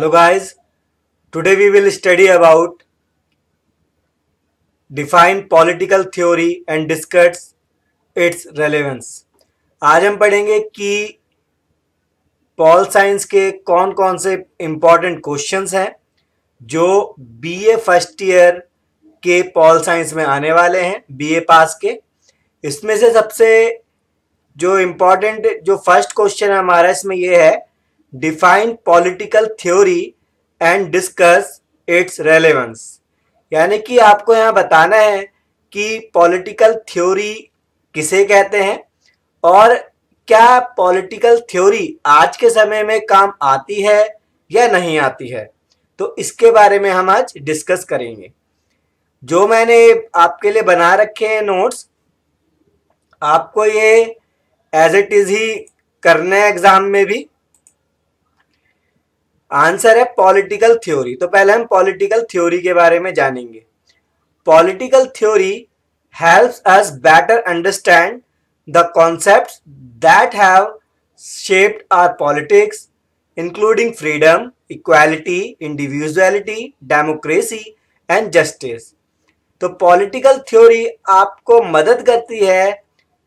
Hello guys, today we will study about define political theory and discuss its relevance। आज हम पढ़ेंगे कि pol science के कौन कौन से इम्पोर्टेंट क्वेश्चंस हैं जो बीए फर्स्ट ईयर के पॉल साइंस में आने वाले हैं, बीए पास के। इसमें से सबसे जो इम्पोर्टेंट जो फर्स्ट क्वेश्चन है हमारा इसमें ये है, define political theory and discuss it's relevance. यानी कि आपको यहाँ बताना है कि पॉलिटिकल थ्योरी किसे कहते हैं और क्या पॉलिटिकल थ्योरी आज के समय में काम आती है या नहीं आती है। तो इसके बारे में हम आज डिस्कस करेंगे। जो मैंने आपके लिए बना रखे हैं नोट्स, आपको ये एज इट इज ही करना है एग्जाम में भी। आंसर है पॉलिटिकल थ्योरी। तो पहले हम पॉलिटिकल थ्योरी के बारे में जानेंगे। Political theory helps us better understand the concepts that have shaped our politics, including freedom, equality, individuality, democracy and justice. तो पॉलिटिकल थ्योरी आपको मदद करती है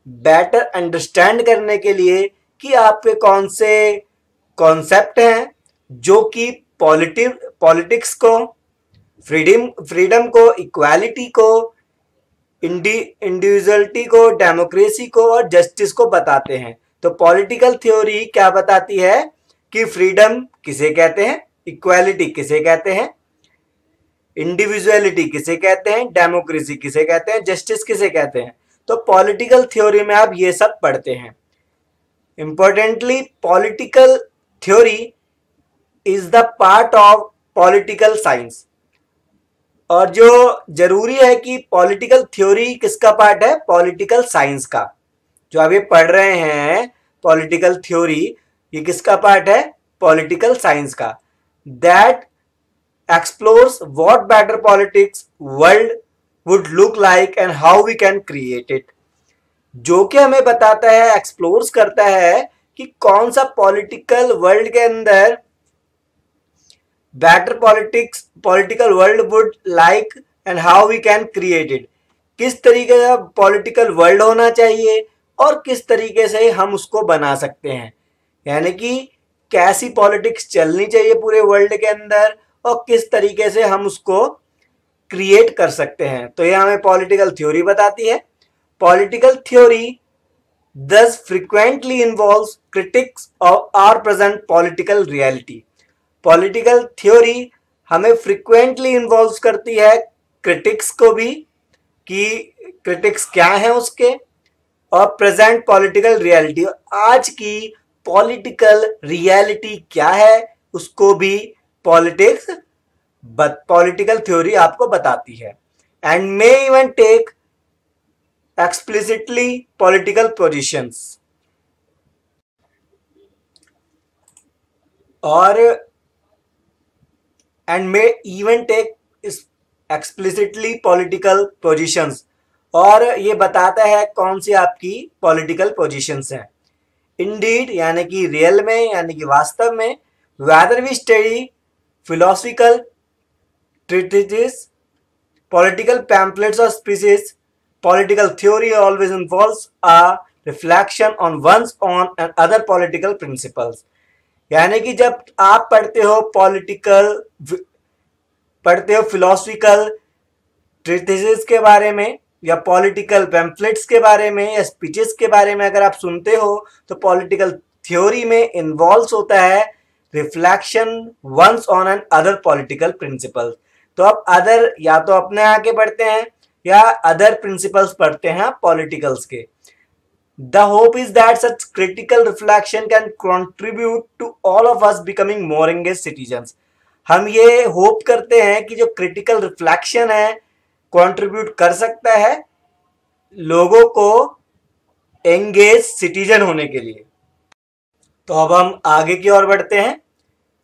बेटर अंडरस्टैंड करने के लिए कि आपके कौन से कॉन्सेप्ट हैं जो कि पॉलिटिक्स को, फ्रीडम को, इक्वालिटी को, इंडिविजुअलिटी को, डेमोक्रेसी को और जस्टिस को बताते हैं। तो पॉलिटिकल थ्योरी क्या बताती है कि फ्रीडम किसे कहते हैं, इक्वालिटी किसे कहते हैं, इंडिविजुअलिटी किसे कहते हैं, डेमोक्रेसी किसे कहते हैं, जस्टिस किसे कहते हैं। तो पॉलिटिकल थ्योरी में आप ये सब पढ़ते हैं। Importantly, political theory is the part of political science. और जो जरूरी है कि पॉलिटिकल थ्योरी किसका पार्ट है, पॉलिटिकल साइंस का। जो आप ये पढ़ रहे हैं पॉलिटिकल थ्योरी, ये किसका पार्ट है, पॉलिटिकल साइंस का। That explores what better politics world would look like and how we can create it. जो कि हमें बताता है, एक्सप्लोर्स करता है कि कौन सा पॉलिटिकल वर्ल्ड के अंदर better political world would like and how we can create it. किस तरीके का पॉलिटिकल वर्ल्ड होना चाहिए और किस तरीके से हम उसको बना सकते हैं। यानी कि कैसी पॉलिटिक्स चलनी चाहिए पूरे वर्ल्ड के अंदर और किस तरीके से हम उसको क्रिएट कर सकते हैं। तो ये हमें पॉलिटिकल थ्योरी बताती है। Political theory thus frequently involves critics of our present political reality। Political theory हमें फ्रिक्वेंटली इन्वॉल्व करती है क्रिटिक्स को भी, कि क्रिटिक्स क्या है उसके, और प्रेजेंट पॉलिटिकल रियलिटी, आज की पॉलिटिकल रियलिटी क्या है उसको भी पॉलिटिकल थ्योरी आपको बताती है। And may even take explicitly political positions, और and may even take explicitly political positions, और ये बताता है कौन सी आपकी पॉलिटिकल पोजीशंस हैं। इंडीड यानी कि रियल में, यानी कि वास्तव में, whether we study philosophical treatises, political pamphlets or speeches, political theory always involves a reflection on one's own and other political principles। यानी कि जब आप पढ़ते हो फिलोसफिकल ट्रीटिसेस के बारे में या पॉलिटिकल पैम्फलेट्स के बारे में या स्पीचेस के बारे में अगर आप सुनते हो, तो पॉलिटिकल थ्योरी में इन्वॉल्व होता है reflection one's on and other political principles. तो आप अदर या तो अपने आके पढ़ते हैं या अदर प्रिंसिपल्स पढ़ते हैं पॉलिटिकल्स के। The hope is that such critical reflection can contribute to all of us becoming more engage citizens. हम ये होप करते हैं कि जो क्रिटिकल रिफ्लेक्शन है कंट्रीब्यूट कर सकता है लोगों को एंगेज सिटीजन होने के लिए। तो अब हम आगे की ओर बढ़ते हैं।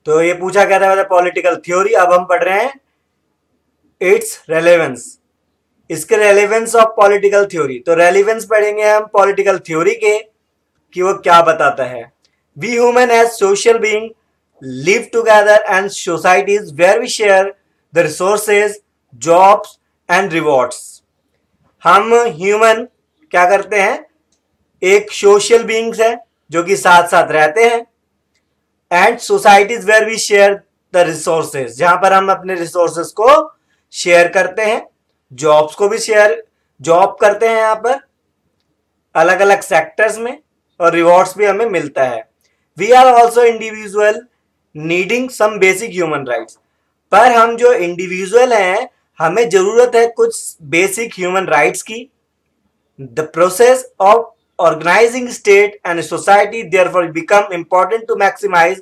तो ये पूछा गया था पॉलिटिकल थ्योरी, अब हम पढ़ रहे हैं इट्स रेलेवेंस, इसके रेलेवेंस ऑफ पॉलिटिकल थ्योरी। तो रेलेवेंस पढ़ेंगे हम पॉलिटिकल थ्योरी के कि वो क्या बताता है। We human as social being live together and societies where we share the resources, jobs and rewards. हम ह्यूमन क्या करते हैं, एक सोशल बीइंग्स है जो कि साथ साथ रहते हैं, and societies where we share the resources, जहां पर हम अपने रिसोर्सेज को शेयर करते हैं, जॉब्स को भी शेयर जॉब करते हैं यहाँ पर अलग अलग सेक्टर्स में, और रिवॉर्ड्स भी हमें मिलता है. We are also individual needing some basic human rights. पर हम जो इंडिविजुअल हैं हमें जरूरत है कुछ बेसिक ह्यूमन राइट्स की. The process of organizing state and society therefore become important to maximize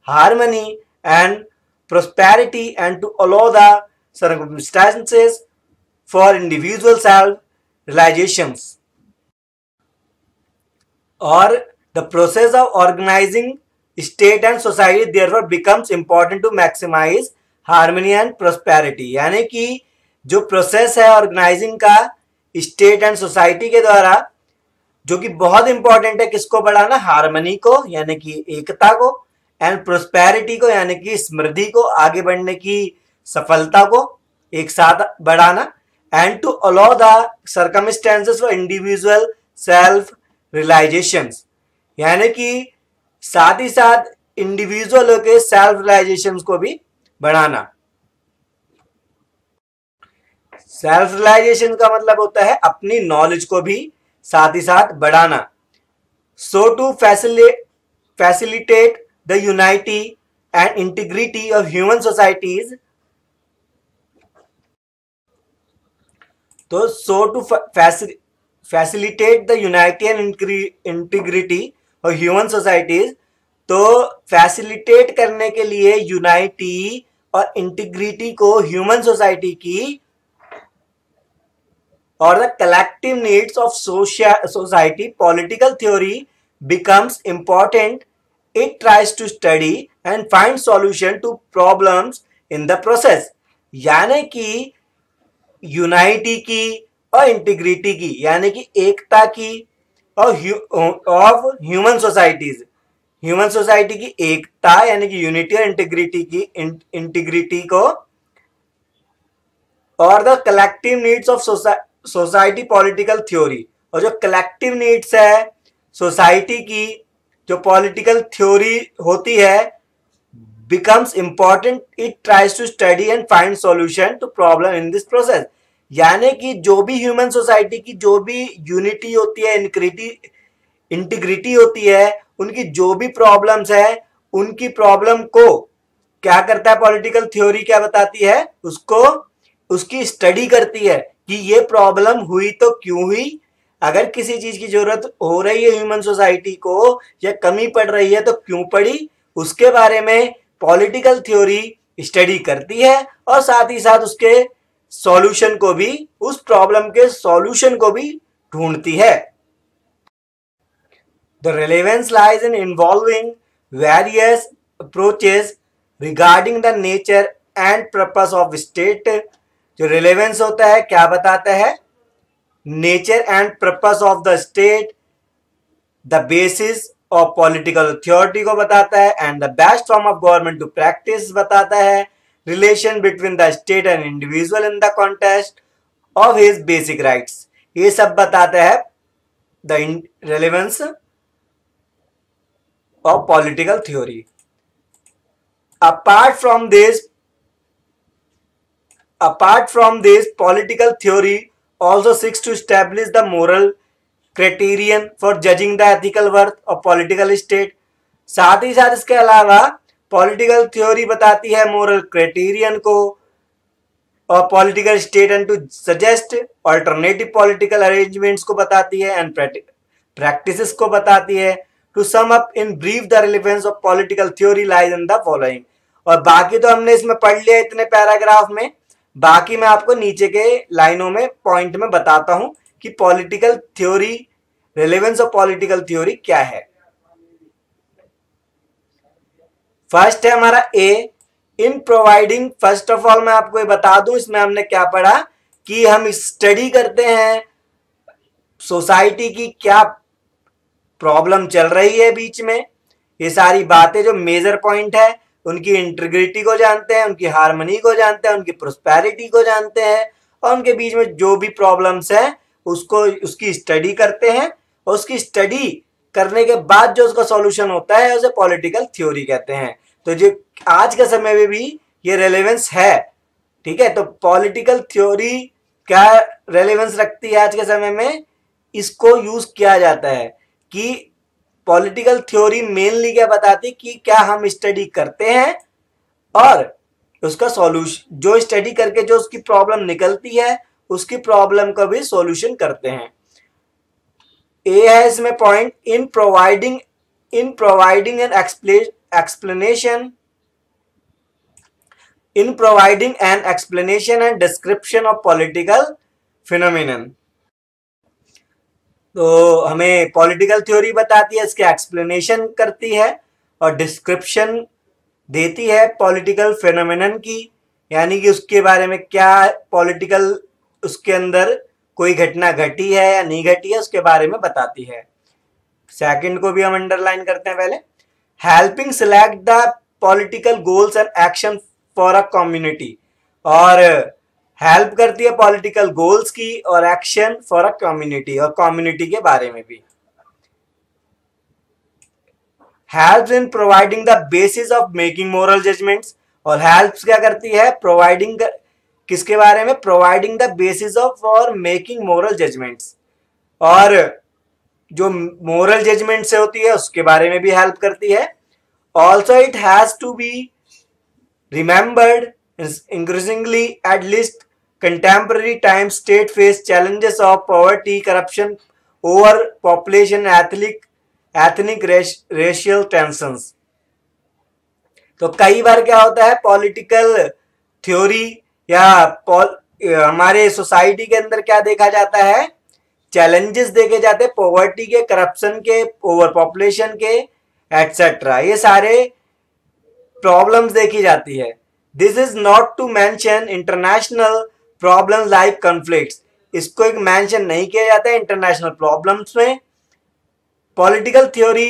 harmony and prosperity and to allow the circumstances for individual self realizations. Or the process of organizing state and society therefore becomes important to maximize harmony and prosperity. यानी कि जो process है organising का state and society के द्वारा, जो कि बहुत इंपॉर्टेंट है, किसको बढ़ाना, हार्मनी को यानी कि एकता को, एंड प्रोस्पेरिटी को यानी कि समृद्धि को, आगे बढ़ने की सफलता को एक साथ बढ़ाना, and to allow the circumstances for individual self realisations, यानी कि साथ ही साथ इंडिविजुअल के सेल्फ रियलाइजेशंस को भी बढ़ाना. सेल्फ रियलाइजेशन का मतलब होता है अपनी नॉलेज को भी साथ ही साथ बढ़ाना. So to facilitate the unity and integrity of human societies, तो so to facilitate the unity and integrity of human societies, तो फैसिलिटेट करने के लिए यूनिटी और इंटीग्रिटी को ह्यूमन सोसाइटी की or the collective needs of society, political theory becomes important. It tries to study and find solution to problems in the process. यानी कि unity की और इंटीग्रिटी की यानी कि एकता की और of human societies, human society की एकता यानी कि यूनिटी और इंटीग्रिटी की इंटीग्रिटी को, और the collective needs of society political theory, और जो कलेक्टिव नीड्स है सोसाइटी की, जो पॉलिटिकल थ्योरी होती है, becomes important. It tries to study and find solution to problem in this process. यानी कि जो भी ह्यूमन सोसाइटी की जो भी यूनिटी होती है, इंटीग्रिटी होती है, उनकी जो भी प्रॉब्लम्स है, उनकी प्रॉब्लम को क्या करता है पॉलिटिकल थ्योरी, क्या बताती है, उसको उसकी स्टडी करती है कि ये प्रॉब्लम हुई तो क्यों हुई, अगर किसी चीज की जरूरत हो रही है ह्यूमन सोसाइटी को या कमी पड़ रही है तो क्यों पड़ी, उसके बारे में पॉलिटिकल थ्योरी स्टडी करती है, और साथ ही साथ उसके सॉल्यूशन को भी, उस प्रॉब्लम के सॉल्यूशन को भी ढूंढती है. The relevance lies in involving various approaches regarding the nature and purpose of state. जो रिलेवेंस होता है क्या बताता है, nature and purpose of the state, the basis of political authority को बताता है, and the best form of government to practise बताता है, relation between the state and individual in the context of his basic rights. ये सब बताता है the relevance of political theory. Apart from this, political theory also seeks to establish the moral criterion for judging the ethical worth of political state. साथ ही साथ इसके अलावा political theory बताती है मोरल क्राइटेरियन को और political state and to suggest alternative political arrangements को बताती है, एंड प्रैक्टिसेस को बताती है. To sum up in brief the relevance of political theory lies in the following. और बाकी तो हमने इसमें पढ़ लिया इतने पैराग्राफ में, बाकी मैं आपको नीचे के लाइनों में पॉइंट में बताता हूं कि political theory, relevance of political theory क्या है. फर्स्ट है हमारा A, in providing. First of all मैं आपको ये बता दूं इसमें हमने क्या पढ़ा कि हम स्टडी करते हैं सोसाइटी की क्या प्रॉब्लम चल रही है बीच में, ये सारी बातें जो मेजर पॉइंट है उनकी इंटीग्रिटी को जानते हैं, उनकी हार्मनी को जानते हैं, उनकी प्रोस्पेरिटी को जानते हैं, और उनके बीच में जो भी प्रॉब्लम्स है उसको उसकी स्टडी करते हैं, और उसकी स्टडी करने के बाद जो उसका सॉल्यूशन होता है उसे पॉलिटिकल थ्योरी कहते हैं। तो जो आज के समय में भी ये रेलेवेंस है, ठीक है। तो पॉलिटिकल थ्योरी क्या रेलेवेंस रखती है आज के समय में, इसको यूज किया जाता है कि पॉलिटिकल थ्योरी मेनली क्या बताती कि क्या हम स्टडी करते हैं और उसका सॉल्यूशन, जो स्टडी करके जो उसकी प्रॉब्लम निकलती है उसकी प्रॉब्लम का भी सॉल्यूशन करते हैं। ए है इसमें point, in providing an explanation in providing an explanation and description of political phenomenon। तो हमें पॉलिटिकल थ्योरी बताती है, इसके एक्सप्लेनेशन करती है और डिस्क्रिप्शन देती है पॉलिटिकल फेनोमेनन की, यानी कि उसके बारे में क्या पॉलिटिकल उसके अंदर कोई घटना घटी है या नहीं घटी है उसके बारे में बताती है। सेकंड को भी हम अंडरलाइन करते हैं पहले, helping select the political goals and action for a community, और हेल्प करती है पॉलिटिकल गोल्स की और एक्शन फॉर अ कम्युनिटी, और कम्युनिटी के बारे में भी। Helps in providing the basis of making moral judgements, और हेल्प्स क्या करती है, प्रोवाइडिंग किसके बारे में, providing the basis of for making moral judgements, और जो मोरल जजमेंट से होती है उसके बारे में भी हेल्प करती है। Also it has to be remembered increasingly at least contemporary times state face challenges of poverty, corruption, overpopulation, ethnic racial tensions। तो कई बार क्या होता है, पॉलिटिकल थ्योरी या हमारे सोसाइटी के अंदर क्या देखा जाता है, चैलेंजेस देखे जाते हैं, पॉवर्टी के, करप्शन के, ओवर पॉपुलेशन के, एटसेट्रा, ये सारे प्रॉब्लम्स देखी जाती है। This is not to mention international problems like conflicts, इसको एक मेंशन नहीं किया जाता है इंटरनेशनल प्रॉब्लम्स में। पॉलिटिकल थ्योरी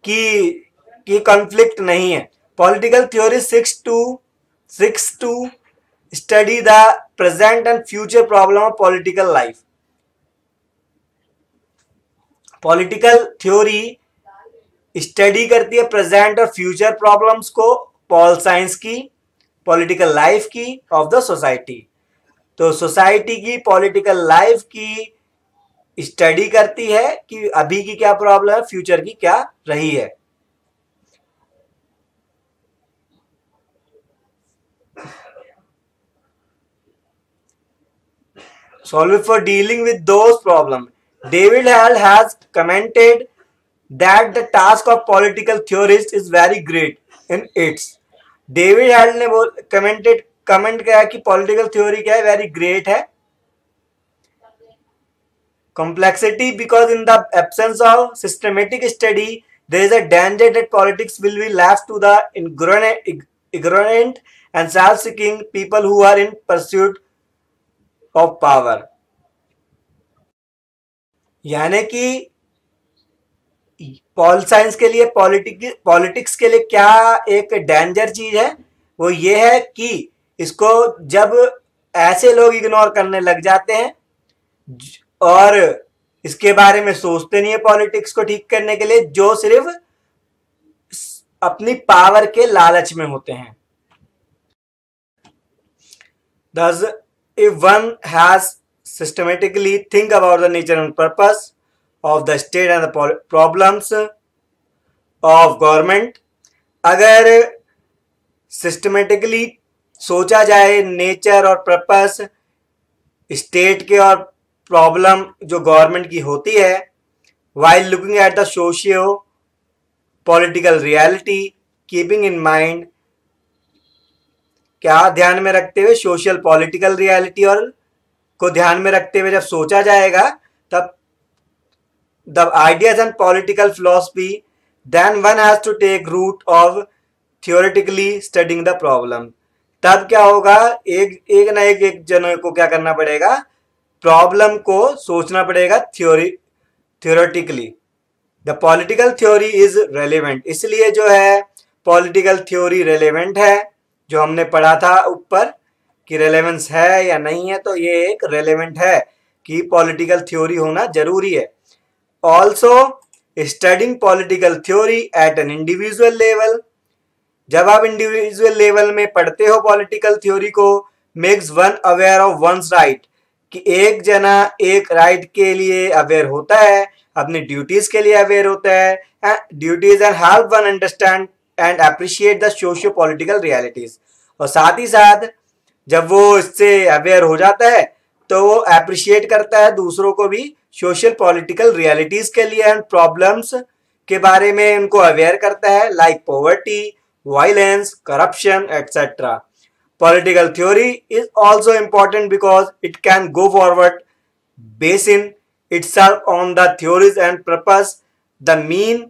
की कॉन्फ्लिक्ट नहीं है। Political theory seeks to study the present and future problem of political life. Political theory study करती है प्रेजेंट और फ्यूचर प्रॉब्लम्स को, पॉल साइंस की, पॉलिटिकल लाइफ की, ऑफ द सोसाइटी। तो सोसाइटी की पॉलिटिकल लाइफ की स्टडी करती है कि अभी की क्या प्रॉब्लम है, फ्यूचर की क्या रही है। Solve for dealing with those problems. David Hall has commented that the task of political theorists is very great in its। David hall ने कमेंट किया कि पॉलिटिकल थ्योरी क्या है, वेरी ग्रेट है। complexity because in the absence of systematic study there is a danger that politics will be left to the ignorant and self-seeking people who are in pursuit of power। यानी कि pol science के लिए, politics के लिए क्या एक danger चीज है, वो ये है कि इसको जब ऐसे लोग इग्नोर करने लग जाते हैं और इसके बारे में सोचते नहीं है पॉलिटिक्स को ठीक करने के लिए, जो सिर्फ अपनी पावर के लालच में होते हैं। Thus, if one has systematically think about the nature and purpose of the state and the problems of government, अगर सिस्टमेटिकली सोचा जाए नेचर और पर्पस स्टेट के और प्रॉब्लम जो गवर्नमेंट की होती है, while looking at the socio political reality, keeping in mind, क्या ध्यान में रखते हुए, सोशल पॉलिटिकल रियलिटी और को ध्यान में रखते हुए जब सोचा जाएगा, तब the ideas and political philosophy, then one has to take route of theoretically studying the problem. तब क्या होगा, एक ना एक जनों को क्या करना पड़ेगा, प्रॉब्लम को सोचना पड़ेगा theoretically. The political theory is relevant, इसलिए जो है पॉलिटिकल थ्योरी रेलेवेंट है, जो हमने पढ़ा था ऊपर कि रेलेवेंस है या नहीं है, तो ये एक रेलेवेंट है कि पॉलिटिकल थ्योरी होना जरूरी है। Also studying political theory at an individual level, जब आप इंडिविजुअल लेवल में पढ़ते हो पॉलिटिकल थ्योरी को, makes one aware of one's right, कि एक जना एक राइट के लिए अवेयर होता है, अपनी ड्यूटीज के लिए अवेयर होता है, duties and help one understand and appreciate the socio political realities. और साथ ही साथ जब वो इससे अवेयर हो जाता है तो वो अप्रिशिएट करता है दूसरों को भी सोशल पॉलिटिकल रियलिटीज के लिए एंड प्रॉब्लम्स के बारे में उनको अवेयर करता है, like poverty, violence, corruption etcetera. Political theory is also important because it can go forward basing itself on the theories and purpose, the mean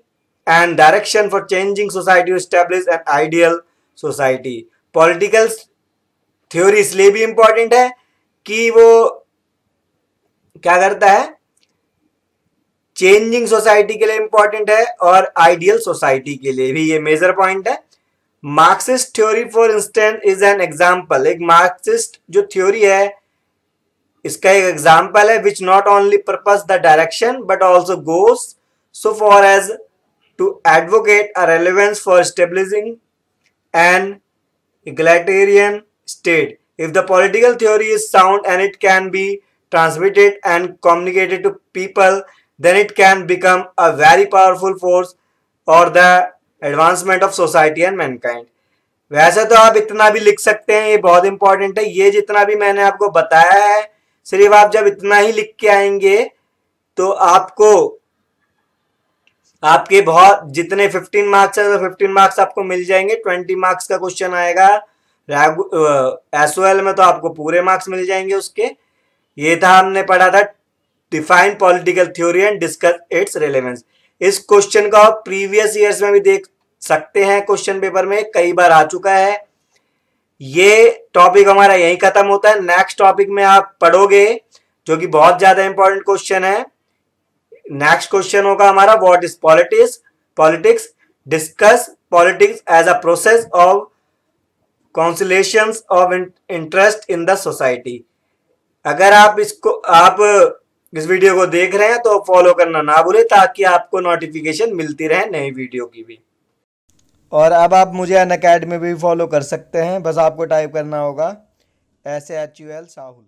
and direction for changing society to establish an ideal society. Political theory इसलिए भी important है कि वो क्या करता है, changing society के लिए इंपॉर्टेंट है और आइडियल सोसाइटी के लिए भी ये मेजर पॉइंट है। Marxist theory for instance is an example, एक मार्क्सिस्ट जो थ्योरी है इसका एक एग्जाम्पल है, which not only purpose the direction but also goes so far as to advocate a relevance for establishing an egalitarian state. If the political theory is sound and it can be transmitted and communicated to people, then it can become a very powerful force or the advancement of society and mankind. वैसे तो आप इतना भी लिख सकते हैं, ये बहुत इंपॉर्टेंट है। ये जितना भी मैंने आपको बताया है, सिर्फ आप जब इतना ही लिख के आएंगे तो आपको आपके बहुत जितने 15 मार्क्स है तो 15 मार्क्स आपको मिल जाएंगे। 20 मार्क्स का क्वेश्चन आएगा एसओएल में तो आपको पूरे मार्क्स मिल जाएंगे उसके। ये था, हमने पढ़ा था define political theory and discuss it's relevance. इस क्वेश्चन का प्रीवियस ईयर्स में भी देख सकते हैं, क्वेश्चन पेपर में कई बार आ चुका है। ये टॉपिक हमारा यही खत्म होता है। नेक्स्ट टॉपिक में आप पढ़ोगे जो कि बहुत ज्यादा इंपॉर्टेंट क्वेश्चन है। नेक्स्ट क्वेश्चन होगा हमारा what is politics, discuss politics as a process of conciliations of interest in the society. अगर आप इस वीडियो को देख रहे हैं तो फॉलो करना ना भूलें ताकि आपको नोटिफिकेशन मिलती रहे नई वीडियो की भी। और अब आप मुझे अनअकैडमी भी फॉलो कर सकते हैं, बस आपको टाइप करना होगा SHUL साहुल।